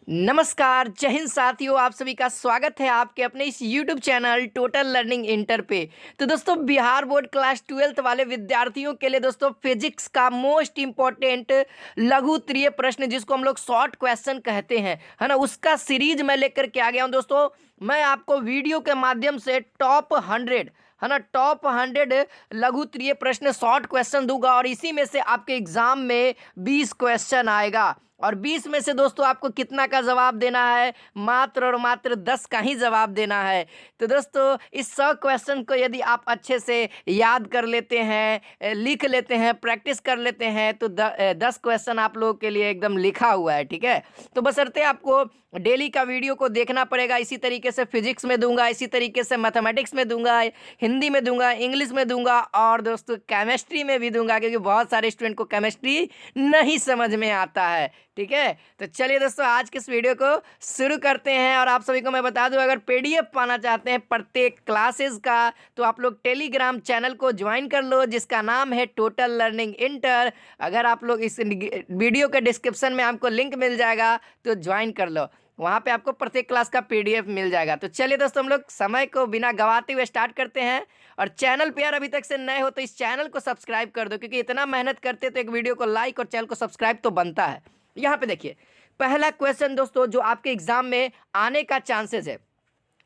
नमस्कार, जय हिंद साथियों। आप सभी का स्वागत है आपके अपने इस YouTube channel total learning inter पे। तो दोस्तों, बिहार बोर्ड क्लास 12th वाले विद्यार्थियों के लिए दोस्तों फिजिक्स का मोस्ट इम्पोर्टेंट लघु उत्तरीय प्रश्न, जिसको हम लोग शॉर्ट क्वेश्चन कहते हैं, है ना, उसका सीरीज मैं लेकर के आ गया हूं। दोस्तों, मैं आपको वीडियो के माध्यम से टॉप 100, है ना, टॉप 100 लघु उत्तरीय प्रश्न शॉर्ट क्वेश्चन दूंगा और इसी में से आपके एग्जाम में 20 क्वेश्चन आएगा। और 20 में से दोस्तों आपको कितना का जवाब देना है? मात्र और मात्र 10 का ही जवाब देना है। तो दोस्तों, इस 100 क्वेश्चन को यदि आप अच्छे से याद कर लेते हैं, लिख लेते हैं, प्रैक्टिस कर लेते हैं, तो 10 क्वेश्चन आप लोगों के लिए एकदम लिखा हुआ है। ठीक है, तो बशर्ते आपको डेली का वीडियो को देखना पड़ेगा। इसी तरीके से फिजिक्स में दूंगा, इसी तरीके से मैथमेटिक्स में दूंगा, हिंदी में दूंगा, इंग्लिश में दूंगा और दोस्तों केमिस्ट्री में भी दूंगा, क्योंकि बहुत सारे स्टूडेंट को केमिस्ट्री नहीं समझ में आता है। ठीक है, तो चलिए दोस्तों, आज के इस वीडियो को शुरू करते हैं। और आप सभी को मैं बता दूं, अगर पीडीएफ पाना चाहते हैं प्रत्येक क्लासेस का, तो आप लोग टेलीग्राम चैनल को ज्वाइन कर लो, जिसका नाम है टोटल लर्निंग इंटर। अगर आप लोग इस वीडियो के डिस्क्रिप्शन में आपको लिंक मिल जाएगा, तो ज्वाइन कर लो, वहाँ पे आपको प्रत्येक क्लास का पीडीएफ मिल जाएगा। तो चलिए दोस्तों, हम लोग समय को बिना गवाते हुए स्टार्ट करते हैं। और चैनल पे यार अभी तक से नए हो तो इस चैनल को सब्सक्राइब कर दो, क्योंकि इतना मेहनत करते तो एक वीडियो को लाइक और चैनल को सब्सक्राइब तो बनता है। यहाँ पे देखिए, पहला क्वेश्चन दोस्तों जो आपके एग्जाम में आने का चांसेस है,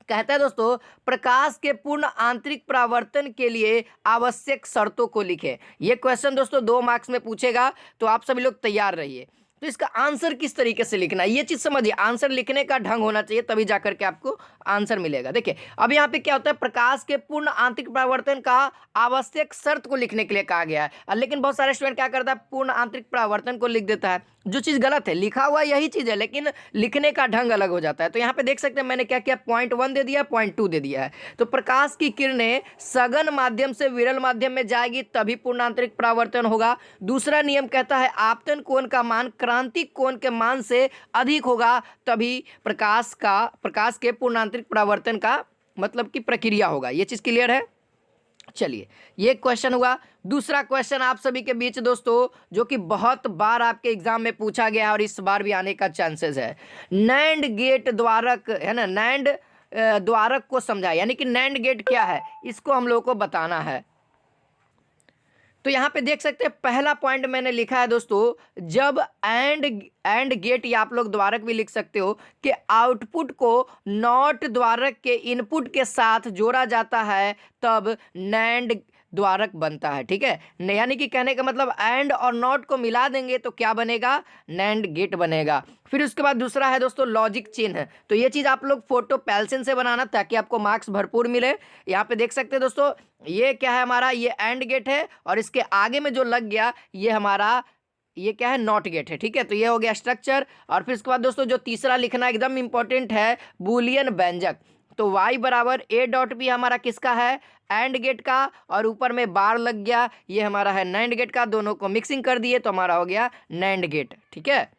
कहता है दोस्तों, प्रकाश के पूर्ण आंतरिक परावर्तन के लिए आवश्यक शर्तों को लिखें। ये क्वेश्चन दोस्तों 2 मार्क्स में पूछेगा, तो आप सभी लोग तैयार रहिए। तो इसका आंसर किस तरीके से लिखना है, ये चीज समझिए। आंसर लिखने का ढंग होना चाहिए, तभी जाकर के आपको आंसर मिलेगा। देखिए, अब यहाँ पे क्या होता है, प्रकाश के पूर्ण आंतरिक परावर्तन का आवश्यक शर्त को लिखने के लिए कहा गया है। लेकिन बहुत सारे स्टूडेंट क्या करता है, पूर्ण आंतरिक परावर्तन को लिख देता है, जो चीज़ गलत है। लिखा हुआ यही चीज़ है, लेकिन लिखने का ढंग अलग हो जाता है। तो यहाँ पे देख सकते हैं मैंने क्या किया, पॉइंट 1 दे दिया, पॉइंट 2 दे दिया है। तो प्रकाश की किरणें सघन माध्यम से विरल माध्यम में जाएगी, तभी पूर्ण आंतरिक परावर्तन होगा। दूसरा नियम कहता है, आपतन कोण का मान क्रांतिक कोण के मान से अधिक होगा, तभी प्रकाश के पूर्ण आंतरिक परावर्तन का मतलब की प्रक्रिया होगा। ये चीज़ क्लियर है? चलिए, ये क्वेश्चन हुआ। दूसरा क्वेश्चन आप सभी के बीच दोस्तों, जो कि बहुत बार आपके एग्जाम में पूछा गया है और इस बार भी आने का चांसेस है। नैंड गेट द्वारक, है ना, नैंड द्वारक को समझा, यानी कि नैंड गेट क्या है, इसको हम लोगों को बताना है। तो यहाँ पे देख सकते हैं, पहला पॉइंट मैंने लिखा है दोस्तों, जब एंड गेट, या आप लोग द्वारक भी लिख सकते हो, कि आउटपुट को नॉट द्वारक के इनपुट के साथ जोड़ा जाता है, तब नैंड द्वारक बनता है। ठीक है, यानी कि कहने का मतलब एंड और नॉट को मिला देंगे तो क्या बनेगा, नैंड गेट बनेगा। फिर उसके बाद दूसरा है दोस्तों लॉजिक चिन्ह। तो ये चीज़ आप लोग फोटो पेंसिल से बनाना, ताकि आपको मार्क्स भरपूर मिले। यहाँ पे देख सकते हैं दोस्तों, ये क्या है हमारा, ये एंड गेट है, और इसके आगे में जो लग गया ये हमारा, ये क्या है, नॉट गेट है। ठीक है, तो ये हो गया स्ट्रक्चर। और फिर उसके बाद दोस्तों जो तीसरा लिखना एकदम इंपॉर्टेंट है, बूलियन व्यंजक। तो y बराबर a डॉट बी हमारा किसका है, एंड गेट का, और ऊपर में बार लग गया, ये हमारा है नैंड गेट का। दोनों को मिक्सिंग कर दिए तो हमारा हो गया नैंड गेट। ठीक है,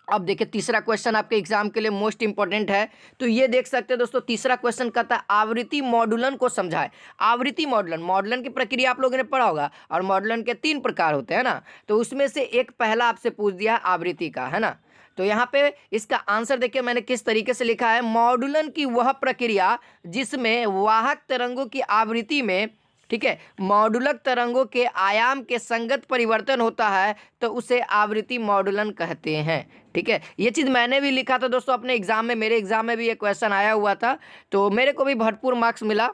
अब देखिए तीसरा क्वेश्चन आपके एग्जाम के लिए मोस्ट इंपॉर्टेंट है। तो ये देख सकते हैं दोस्तों, तीसरा क्वेश्चन कहता है आवृत्ति मॉडुलन को समझाए। आवृत्ति मॉडुलन की प्रक्रिया आप लोगों ने पढ़ा होगा, और मॉडुलन के 3 प्रकार होते हैं ना, तो उसमें से एक पहला आपसे पूछ दिया आवृत्ति का, है ना। तो यहाँ पे इसका आंसर देखिए मैंने किस तरीके से लिखा है, मॉडुलन की वह प्रक्रिया जिसमें वाहक तरंगों की आवृत्ति में, ठीक है, मॉडुलक तरंगों के आयाम के संगत परिवर्तन होता है, तो उसे आवृत्ति मॉडुलन कहते हैं। ठीक है, ये चीज़ मैंने भी लिखा था दोस्तों अपने एग्जाम में, मेरे एग्जाम में भी ये क्वेश्चन आया हुआ था, तो मेरे को भी भरपूर मार्क्स मिला।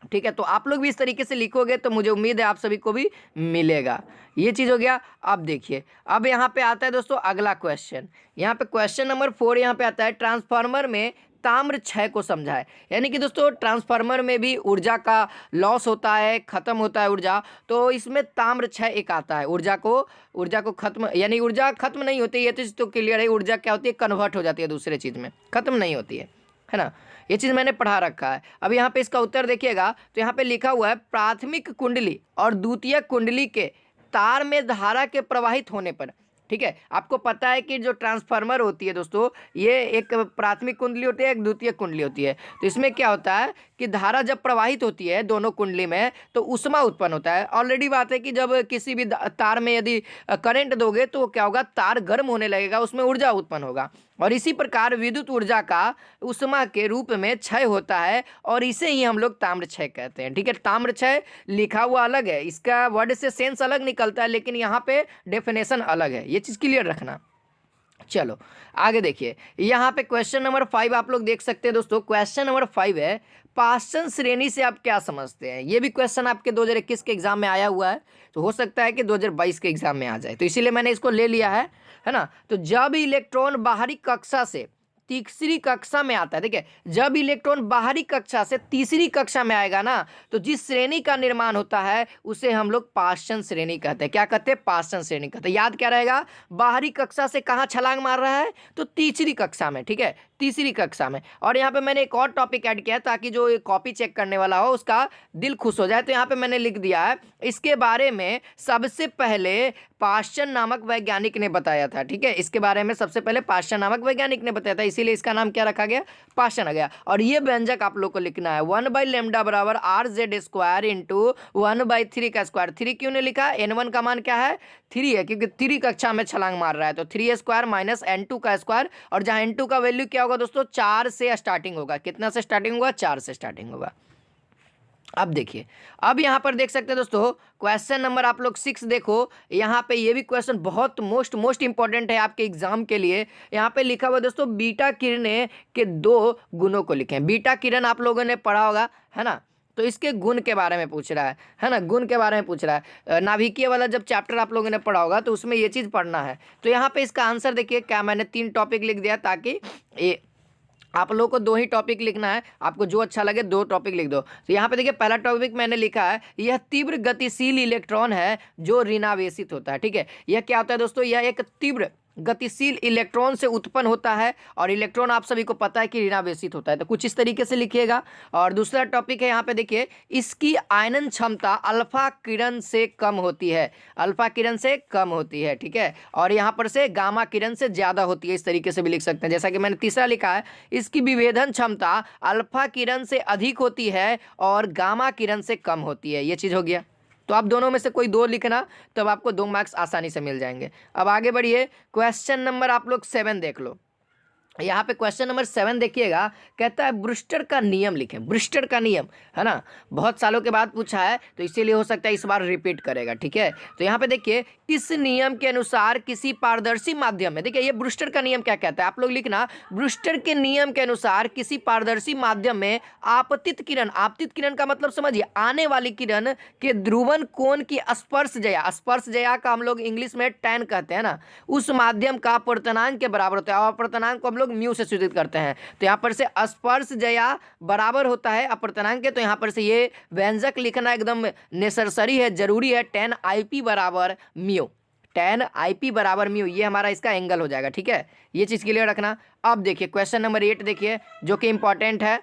ठीक है, तो आप लोग भी इस तरीके से लिखोगे तो मुझे उम्मीद है आप सभी को भी मिलेगा। ये चीज़ हो गया। अब देखिए, अब यहाँ पे आता है दोस्तों अगला क्वेश्चन। यहाँ पे क्वेश्चन नंबर 4 यहाँ पे आता है, ट्रांसफार्मर में ताम्र क्षय को समझाए। यानी कि दोस्तों ट्रांसफार्मर में भी ऊर्जा का लॉस होता है, खत्म होता है ऊर्जा, तो इसमें ताम्र क्षय एक आता है। ऊर्जा को खत्म, यानी ऊर्जा खत्म नहीं होती, ये तो क्लियर है। ऊर्जा क्या होती है, कन्वर्ट हो जाती है दूसरे चीज़ में, खत्म नहीं होती है ना। ये चीज़ मैंने पढ़ा रखा है। अब यहाँ पे इसका उत्तर देखिएगा, तो यहाँ पे लिखा हुआ है, प्राथमिक कुंडली और द्वितीयक कुंडली के तार में धारा के प्रवाहित होने पर ठीक है। आपको पता है कि जो ट्रांसफार्मर होती है दोस्तों, ये एक प्राथमिक कुंडली होती है, एक द्वितीयक कुंडली होती है। तो इसमें क्या होता है कि धारा जब प्रवाहित होती है दोनों कुंडली में तो ऊष्मा उत्पन्न होता है। ऑलरेडी बात है कि जब किसी भी तार में यदि करंट दोगे तो क्या होगा, तार गर्म होने लगेगा, उसमें ऊर्जा उत्पन्न होगा। और इसी प्रकार विद्युत ऊर्जा का ऊष्मा के रूप में क्षय होता है और इसे ही हम लोग ताम्र क्षय कहते हैं। ठीक है, ताम्र क्षय लिखा हुआ अलग है, इसका वर्ड से सेंस अलग निकलता है, लेकिन यहाँ पे डेफिनेशन अलग है, ये चीज़ क्लियर रखना। चलो आगे देखिए, यहाँ पे क्वेश्चन नंबर 5 आप लोग देख सकते हैं दोस्तों। क्वेश्चन नंबर 5 है, पाषाण श्रेणी से आप क्या समझते हैं। ये भी क्वेश्चन आपके 2021 के एग्जाम में आया हुआ है, तो हो सकता है कि 2022 के एग्जाम में आ जाए, तो इसीलिए मैंने इसको ले लिया है ना। तो जब इलेक्ट्रॉन बाहरी कक्षा से तीसरी कक्षा में आता है, ठीक है, जब इलेक्ट्रॉन बाहरी कक्षा से तीसरी कक्षा में आएगा ना, तो जिस श्रेणी का निर्माण होता है उसे हम लोग पाषाण श्रेणी कहते हैं। क्या कहते हैं, पाषाण श्रेणी कहते हैं। याद क्या रहेगा, बाहरी कक्षा से कहाँ छलांग मार रहा है, तो तीसरी कक्षा में, ठीक है, तीसरी कक्षा में। और यहाँ पे मैंने एक और टॉपिक ऐड किया है ताकि जो कॉपी चेक करने वाला हो उसका दिल खुश हो जाए। तो यहाँ पे मैंने लिख दिया है, इसके बारे में सबसे पहले पाषाण नामक वैज्ञानिक ने बताया था। ठीक है, इसके बारे में सबसे पहले पाषाण नामक वैज्ञानिक ने बताया था, इसीलिए इसका नाम क्या रखा गया, पाषाण आ गया। और ये व्यंजक आप लोग को लिखना है, 1/λ बराबर RZ² इंटू 1/3 का स्क्वायर। 3 क्यों ने लिखा, N1 का मान क्या है, 3 है, क्योंकि 3 कक्षा में छलांग मार रहा है, तो 3² माइनस N2 का स्क्वायर। और जहाँ N2 का वैल्यू क्या होगा दोस्तों, 4 से स्टार्टिंग होगा। कितना से स्टार्टिंग होगा, 4 से स्टार्टिंग होगा। अब देखिए, अब यहाँ पर देख सकते हैं दोस्तों, क्वेश्चन नंबर आप लोग 6 देखो। यहाँ पे ये भी क्वेश्चन बहुत मोस्ट इंपॉर्टेंट है आपके एग्जाम के लिए। यहाँ पे लिखा हुआ दोस्तों, बीटा किरणें के 2 गुणों को लिखें। बीटा किरण आप लोगों ने पढ़ा होगा, है ना, तो इसके गुण के बारे में पूछ रहा है ना, गुण के बारे में पूछ रहा है। नाभिकीय वाला जब चैप्टर आप लोगों ने पढ़ा होगा तो उसमें ये चीज़ पढ़ना है। तो यहाँ पे इसका आंसर देखिए, क्या मैंने 3 टॉपिक लिख दिया ताकि ये आप लोगों को 2 ही टॉपिक लिखना है, आपको जो अच्छा लगे 2 टॉपिक लिख दो। तो यहाँ पे देखिए, पहला टॉपिक मैंने लिखा है, यह तीव्र गतिशील इलेक्ट्रॉन है जो ऋणावेशित होता है। ठीक है, यह क्या होता है दोस्तों, यह एक तीव्र गतिशील इलेक्ट्रॉन से उत्पन्न होता है और इलेक्ट्रॉन आप सभी को पता है कि ऋणावेशित होता है, तो कुछ इस तरीके से लिखिएगा। और दूसरा टॉपिक है यहाँ पे देखिए, इसकी आयनन क्षमता अल्फा किरण से कम होती है, अल्फा किरण से कम होती है। ठीक है, और यहाँ पर से गामा किरण से ज़्यादा होती है, इस तरीके से भी लिख सकते हैं। जैसा कि मैंने तीसरा लिखा है, इसकी विभेदन क्षमता अल्फा किरण से अधिक होती है और गामा किरण से कम होती है। ये चीज़ हो गया, तो आप दोनों में से कोई 2 लिखना, तब आपको 2 मार्क्स आसानी से मिल जाएंगे। अब आगे बढ़िए, क्वेश्चन नंबर आप लोग 7 देख लो। यहाँ पे क्वेश्चन नंबर 7 देखिएगा, कहता है ब्रूस्टर का नियम लिखें। ब्रूस्टर का नियम, है ना, बहुत सालों के बाद पूछा है तो इसीलिए हो सकता है इस बार रिपीट करेगा। ठीक है, तो यहाँ पे देखिए, इस नियम के अनुसार किसी पारदर्शी माध्यम में, देखिए ये ब्रूस्टर का नियम क्या कहता है, आप लोग लिखना, ब्रूस्टर के नियम के अनुसार किसी पारदर्शी माध्यम में आपतित किरण, आपतित किरण का मतलब समझिए आने वाली किरण के ध्रुवन कोण की स्पर्श जया का हम लोग इंग्लिश में टैन कहते हैं ना, उस माध्यम का अपवर्तनांक के बराबर होता है। और अपवर्तनांक को हम लोग म्यू से सूचित करते हैं। तो यहाँ पर से स्पर्श जया बराबर होता है अपवर्तनांक के, तो यहाँ पर से ये व्यंजक लिखना एकदम नेसेसरी है, जरूरी है। tan IP बराबर म्यू, tan IP बराबर म्यू, ये हमारा इसका एंगल हो जाएगा। ठीक है, ये चीज़ क्लियर रखना। अब देखिए क्वेश्चन नंबर 8 देखिए, जो कि इंपॉर्टेंट है।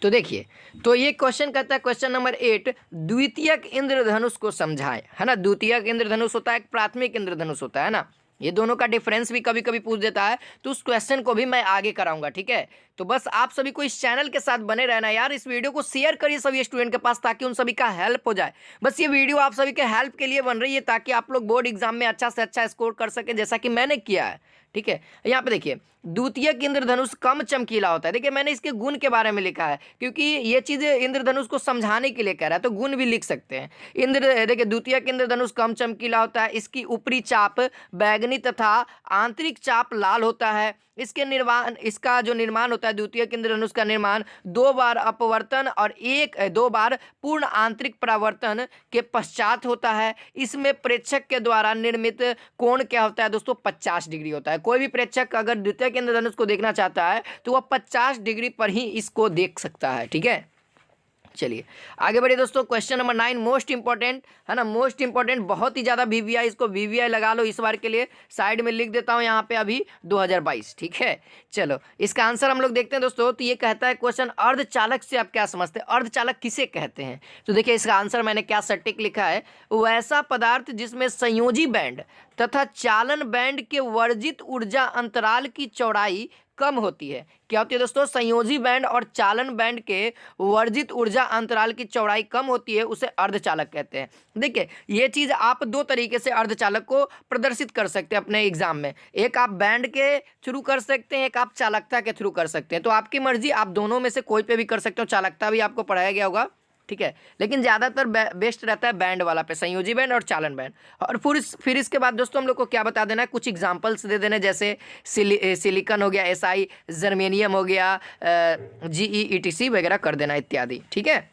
तो देखिए, तो ये क्वेश्चन कहता है, क्वेश्चन नंबर 8, द्वितीयक इंद्रधनुष को समझाएं, है ना। द्वितीयक इंद्रधनुष होता है, एक प्राथमिक इंद्रधनुष होता है ना, ये दोनों का डिफरेंस भी कभी कभी पूछ देता है, तो उस क्वेश्चन को भी मैं आगे कराऊंगा। ठीक है, तो बस आप सभी को इस चैनल के साथ बने रहना यार। इस वीडियो को शेयर करिए सभी स्टूडेंट के पास, ताकि उन सभी का हेल्प हो जाए। बस ये वीडियो आप सभी के हेल्प के लिए बन रही है, ताकि आप लोग बोर्ड एग्जाम में अच्छा से अच्छा स्कोर कर सके, जैसा कि मैंने किया है। ठीक है, यहाँ पे देखिए, द्वितीयक इंद्रधनुष कम चमकीला होता है। देखिए मैंने इसके गुण के बारे में लिखा है, क्योंकि ये चीज़ इंद्रधनुष को समझाने के लिए कह रहा है, तो गुण भी लिख सकते हैं। देखिए, द्वितीयक इंद्रधनुष कम चमकीला होता है, इसकी ऊपरी चाप बैंगनी तथा आंतरिक चाप लाल होता है। इसका जो निर्माण होता है, द्वितीयक इंद्रधनुष का निर्माण 2 बार अपवर्तन और 2 बार पूर्ण आंतरिक परावर्तन के पश्चात होता है। इसमें प्रेक्षक के द्वारा निर्मित कोण क्या होता है दोस्तों, 50 डिग्री होता है। कोई भी प्रेक्षक अगर द्वितीयक इंद्रधनुष को देखना चाहता है तो वह 50 डिग्री पर ही इसको देख सकता है। ठीक है, चलिए आगे बढ़िए दोस्तों। क्वेश्चन नंबर 9 मोस्ट इंपॉर्टेंट है ना, मोस्ट इंपॉर्टेंट, बहुत ही ज़्यादा वीवीआई, इसको वीवीआई लगा लो इस बार के लिए। साइड में लिख देता हूँ यहाँ पे अभी 2022, ठीक है। चलो इसका आंसर हम लोग देखते हैं दोस्तों। तो ये कहता है क्वेश्चन, अर्धचालक से आप क्या समझते हैं, अर्धचालक किसे कहते हैं। तो देखिए इसका आंसर मैंने क्या सटीक लिखा है, वैसा पदार्थ जिसमें संयोजी बैंड तथा चालन बैंड के वर्जित ऊर्जा अंतराल की चौड़ाई कम होती है। क्या होती है दोस्तों, संयोजी बैंड और चालन बैंड के वर्जित ऊर्जा अंतराल की चौड़ाई कम होती है, उसे अर्धचालक कहते हैं। देखिए ये चीज़ आप दो तरीके से अर्धचालक को प्रदर्शित कर सकते हैं अपने एग्जाम में, एक आप बैंड के थ्रू कर सकते हैं, एक आप चालकता के थ्रू कर सकते हैं। तो आपकी मर्जी, आप दोनों में से कोई पे भी कर सकते हो। चालकता भी आपको पढ़ाया गया होगा, ठीक है, लेकिन ज़्यादातर बेस्ट रहता है बैंड वाला पे, संयोजी बैंड और चालन बैंड। और फिर इसके बाद दोस्तों हम लोग को क्या बता देना है, कुछ एग्जांपल्स दे देने, जैसे सिलिकॉन हो गया, SI, जर्मेनियम हो गया, GE ETC वगैरह कर देना इत्यादि, ठीक है।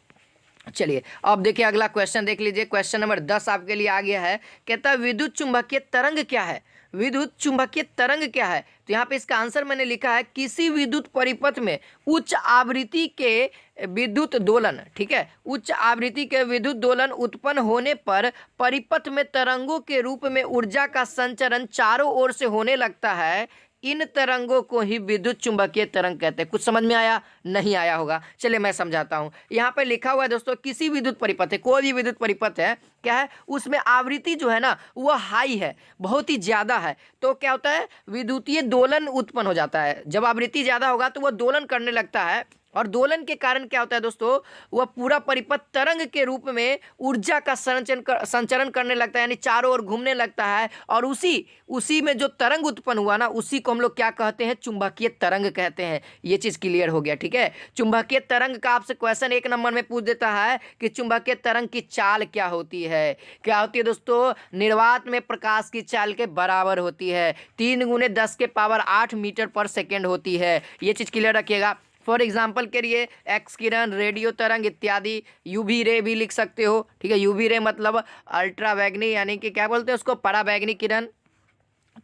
चलिए अब देखिए अगला क्वेश्चन देख लीजिए। क्वेश्चन नंबर 10 आपके लिए आ गया है, कहता है विद्युत चुंबकीय तरंग क्या है। विद्युत चुंबकीय तरंग क्या है, तो यहाँ पे इसका आंसर मैंने लिखा है, किसी विद्युत परिपथ में उच्च आवृत्ति के विद्युत दोलन, ठीक है, उच्च आवृत्ति के विद्युत दोलन उत्पन्न होने पर परिपथ में तरंगों के रूप में ऊर्जा का संचरण चारों ओर से होने लगता है। इन तरंगों को ही विद्युत चुंबकीय तरंग कहते हैं। कुछ समझ में आया, नहीं आया होगा, चलिए मैं समझाता हूँ। यहाँ पे लिखा हुआ है दोस्तों, किसी विद्युत परिपथ है, कोई भी विद्युत परिपथ है, क्या है, उसमें आवृत्ति जो है ना वो हाई है, बहुत ही ज़्यादा है, तो क्या होता है, विद्युतीय दोलन उत्पन्न हो जाता है। जब आवृत्ति ज़्यादा होगा तो वह दोलन करने लगता है, और दोलन के कारण क्या होता है दोस्तों, वह पूरा परिपथ तरंग के रूप में ऊर्जा का संचरण करने लगता है, यानी चारों ओर घूमने लगता है। और उसी में जो तरंग उत्पन्न हुआ ना, उसी को हम लोग क्या कहते हैं, चुंबकीय तरंग कहते हैं। ये चीज़ क्लियर हो गया, ठीक है। चुंबकीय तरंग का आपसे क्वेश्चन 1 नंबर में पूछ देता है कि चुंबकीय तरंग की चाल क्या होती है। क्या होती है दोस्तों, निर्वात में प्रकाश की चाल के बराबर होती है, 3 × 10⁸ मीटर पर सेकेंड होती है। ये चीज़ क्लियर रखिएगा। फॉर एग्जाम्पल के लिए एक्स किरण, रेडियो तरंग इत्यादि, यूवी रे भी लिख सकते हो, ठीक है। यूवी रे मतलब अल्ट्रा बैगनी, यानी कि क्या बोलते हैं उसको, पराबैंगनी किरण।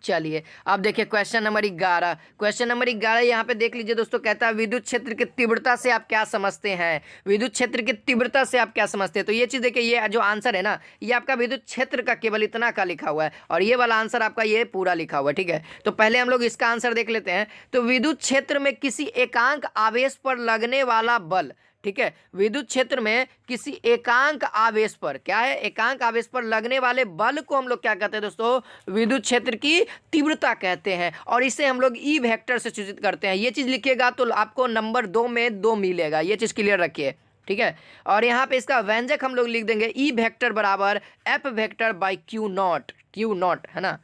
चलिए अब देखिए क्वेश्चन नंबर 11। क्वेश्चन नंबर 11 यहाँ पे देख लीजिए दोस्तों, कहता है विद्युत क्षेत्र की तीव्रता से आप क्या समझते हैं। विद्युत क्षेत्र की तीव्रता से आप क्या समझते हैं। तो ये चीज़ देखिए, ये जो आंसर है ना, ये आपका विद्युत क्षेत्र का केवल इतना का लिखा हुआ है, और ये वाला आंसर आपका ये पूरा लिखा हुआ है, ठीक है। तो पहले हम लोग इसका आंसर देख लेते हैं। तो विद्युत क्षेत्र में किसी एकांक आवेश पर लगने वाला बल, ठीक है, विद्युत क्षेत्र में किसी एकांक आवेश पर, क्या है, एकांक आवेश पर लगने वाले बल को हम लोग क्या कहते हैं दोस्तों, विद्युत क्षेत्र की तीव्रता कहते हैं। और इसे हम लोग ई वेक्टर से सूचित करते हैं। ये चीज़ लिखिएगा तो आपको नंबर 2 में 2 मिलेगा, ये चीज़ क्लियर रखिए, ठीक है। और यहाँ पे इसका व्यंजक हम लोग लिख देंगे, ई वेक्टर बराबर F vector by Q not, है ना।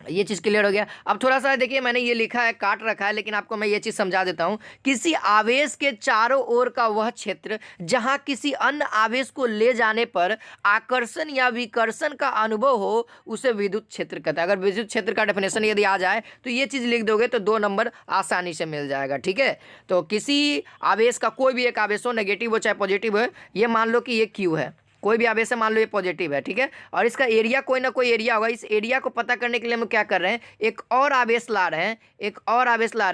ये चीज़ क्लियर हो गया। अब थोड़ा सा देखिए, मैंने ये लिखा है, काट रखा है, लेकिन आपको मैं ये चीज़ समझा देता हूँ। किसी आवेश के चारों ओर का वह क्षेत्र जहाँ किसी अन्य आवेश को ले जाने पर आकर्षण या विकर्षण का अनुभव हो, उसे विद्युत क्षेत्र कहता है। अगर विद्युत क्षेत्र का डेफिनेशन यदि आ जाए तो ये चीज़ लिख दोगे तो 2 नंबर आसानी से मिल जाएगा, ठीक है। तो किसी आवेश का, कोई भी एक आवेश हो, नेगेटिव हो चाहे पॉजिटिव हो, ये मान लो कि ये Q है, कोई भी आवेश है, मान लो ये पॉजिटिव है, ठीक है, और इसका एरिया कोई ना कोई एरिया होगा। इस एरिया को पता करने के लिए हम क्या कर रहे हैं, एक और आवेश ला रहे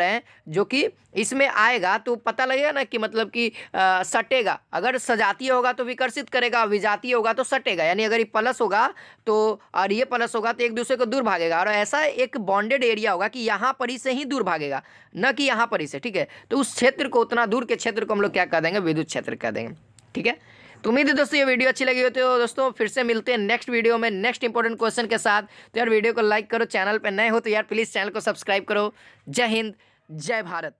हैं, जो कि इसमें आएगा तो पता लगेगा ना कि मतलब कि सटेगा। अगर सजातीय होगा तो विकर्षित करेगा, विजातीय होगा तो सटेगा, यानी अगर ये प्लस होगा तो और ये प्लस होगा तो एक दूसरे को दूर भागेगा। और ऐसा एक बॉन्डेड एरिया होगा कि यहाँ पर ही से ही दूर भागेगा, न कि यहाँ पर ही से, ठीक है। तो उस क्षेत्र को, उतना दूर के क्षेत्र को हम लोग क्या कह देंगे, विद्युत क्षेत्र कह देंगे, ठीक है। तो उम्मीद है दोस्तों ये वीडियो अच्छी लगी हो तो दोस्तों फिर से मिलते हैं नेक्स्ट वीडियो में नेक्स्ट इंपॉर्टेंट क्वेश्चन के साथ। तो यार वीडियो को लाइक करो, चैनल पे नए हो तो यार प्लीज़ चैनल को सब्सक्राइब करो। जय हिंद, जय भारत।